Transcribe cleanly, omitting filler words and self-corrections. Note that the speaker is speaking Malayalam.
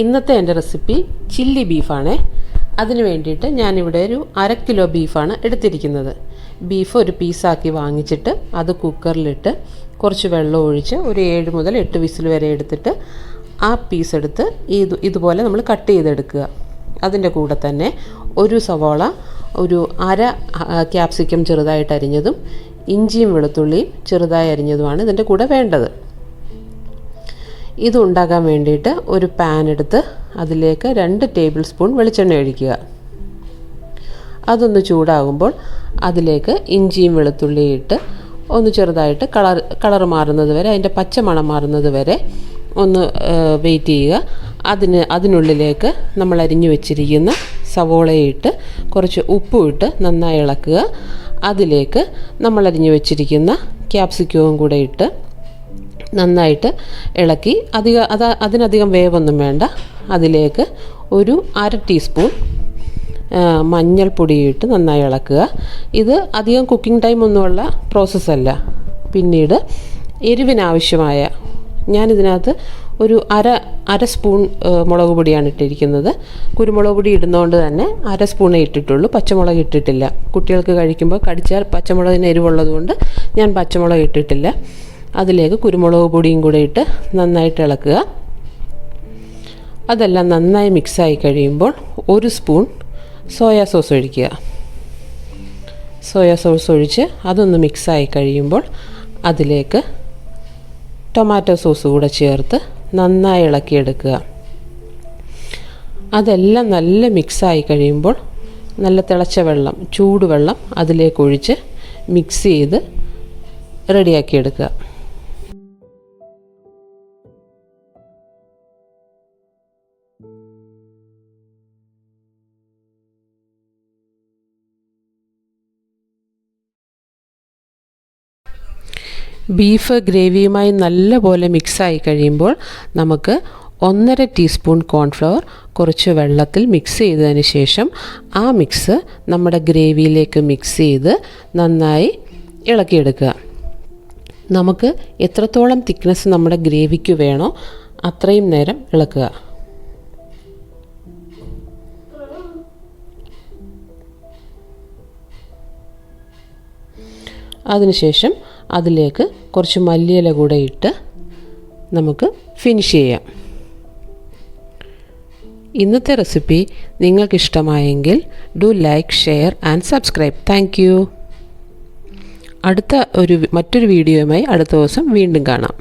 ഇന്നത്തെ എൻ്റെ റെസിപ്പി ചില്ലി ബീഫാണ്. അതിന് വേണ്ടിയിട്ട് ഞാനിവിടെ ഒരു 1/2 കിലോ ബീഫാണ് എടുത്തിരിക്കുന്നത്. ബീഫ് ഒരു പീസാക്കി വാങ്ങിച്ചിട്ട് അത് കുക്കറിലിട്ട് കുറച്ച് വെള്ളം ഒഴിച്ച് ഒരു 7 മുതൽ 8 വിസിൽ വരെ എടുത്തിട്ട് ആ പീസ് എടുത്ത് ഇതുപോലെ നമ്മൾ കട്ട് ചെയ്തെടുക്കുക. അതിൻ്റെ കൂടെ തന്നെ ഒരു സവാള, ഒരു 1/2 ക്യാപ്സിക്കം ചെറുതായിട്ട് അരിഞ്ഞതും ഇഞ്ചിയും വെളുത്തുള്ളിയും ചെറുതായി അരിഞ്ഞതുമാണ് ഇതിൻ്റെ കൂടെ വേണ്ടത്. ഇത് ഉണ്ടാക്കാൻ വേണ്ടിയിട്ട് ഒരു പാൻ എടുത്ത് അതിലേക്ക് 2 ടേബിൾ സ്പൂൺ വെളിച്ചെണ്ണ ഒഴിക്കുക. അതൊന്ന് ചൂടാകുമ്പോൾ അതിലേക്ക് ഇഞ്ചിയും വെളുത്തുള്ളിയും ഇട്ട് ഒന്ന് ചെറുതായിട്ട് കളർ മാറുന്നത് വരെ, അതിൻ്റെ പച്ചമണം മാറുന്നത് വരെ ഒന്ന് വെയിറ്റ് ചെയ്യുക. അതിനുള്ളിലേക്ക് നമ്മൾ അരിഞ്ഞു വെച്ചിരിക്കുന്ന സവോളയിട്ട് കുറച്ച് ഉപ്പും ഇട്ട് നന്നായി ഇളക്കുക. അതിലേക്ക് നമ്മൾ അരിഞ്ഞു വെച്ചിരിക്കുന്ന ക്യാപ്സിക്കവും കൂടെ ഇട്ട് നന്നായിട്ട് ഇളക്കി അതിനധികം വേവൊന്നും വേണ്ട. അതിലേക്ക് ഒരു 1/2 ടീസ്പൂൺ മഞ്ഞൾപ്പൊടി ഇട്ട് നന്നായി ഇളക്കുക. ഇത് അധികം കുക്കിംഗ് ടൈം ഒന്നുമുള്ള പ്രോസസ്സല്ല. പിന്നീട് എരിവിനാവശ്യമായ, ഞാനിതിനകത്ത് ഒരു അര സ്പൂൺ മുളക് പൊടിയാണ് ഇട്ടിരിക്കുന്നത്. കുരുമുളക് പൊടി ഇടുന്നതുകൊണ്ട് തന്നെ 1/2 സ്പൂണേ ഇട്ടിട്ടുള്ളൂ, പച്ചമുളക് ഇട്ടിട്ടില്ല. കുട്ടികൾക്ക് കഴിക്കുമ്പോൾ കടിച്ചാൽ പച്ചമുളകിന് എരിവുള്ളതുകൊണ്ട് ഞാൻ പച്ചമുളക് ഇട്ടിട്ടില്ല. അതിലേക്ക് കുരുമുളക് പൊടിയും കൂടെ ഇട്ട് നന്നായിട്ട് ഇളക്കുക. അതെല്ലാം നന്നായി മിക്സായി കഴിയുമ്പോൾ 1 സ്പൂൺ സോയാ സോസ് ഒഴിക്കുക. സോയാ സോസ് ഒഴിച്ച് അതൊന്ന് മിക്സായി കഴിയുമ്പോൾ അതിലേക്ക് ടൊമാറ്റോ സോസ് കൂടെ ചേർത്ത് നന്നായി ഇളക്കിയെടുക്കുക. അതെല്ലാം നല്ല മിക്സായി കഴിയുമ്പോൾ നല്ല തിളച്ച വെള്ളം, ചൂടുവെള്ളം അതിലേക്ക് ഒഴിച്ച് മിക്സ് ചെയ്ത് റെഡിയാക്കിയെടുക്കുക. ബീഫ് ഗ്രേവിയുമായി നല്ലപോലെ മിക്സായി കഴിയുമ്പോൾ നമുക്ക് 1.5 ടീസ്പൂൺ കോൺഫ്ലവർ കുറച്ച് വെള്ളത്തിൽ മിക്സ് ചെയ്തതിന് ശേഷം ആ മിക്സ് നമ്മുടെ ഗ്രേവിയിലേക്ക് മിക്സ് ചെയ്ത് നന്നായി ഇളക്കിയെടുക്കുക. നമുക്ക് എത്രത്തോളം തിക്നെസ് നമ്മുടെ ഗ്രേവിക്ക് വേണോ അത്രയും നേരം ഇളക്കുക. അതിനുശേഷം അതിലേക്ക് കുറച്ച് മല്ലിയില കൂടെ ഇട്ട് നമുക്ക് ഫിനിഷ് ചെയ്യാം. ഇന്നത്തെ റെസിപ്പി നിങ്ങൾക്കിഷ്ടമായെങ്കിൽ do like, share and subscribe. Thank you. മറ്റൊരു വീഡിയോയുമായി അടുത്ത ദിവസം വീണ്ടും കാണാം.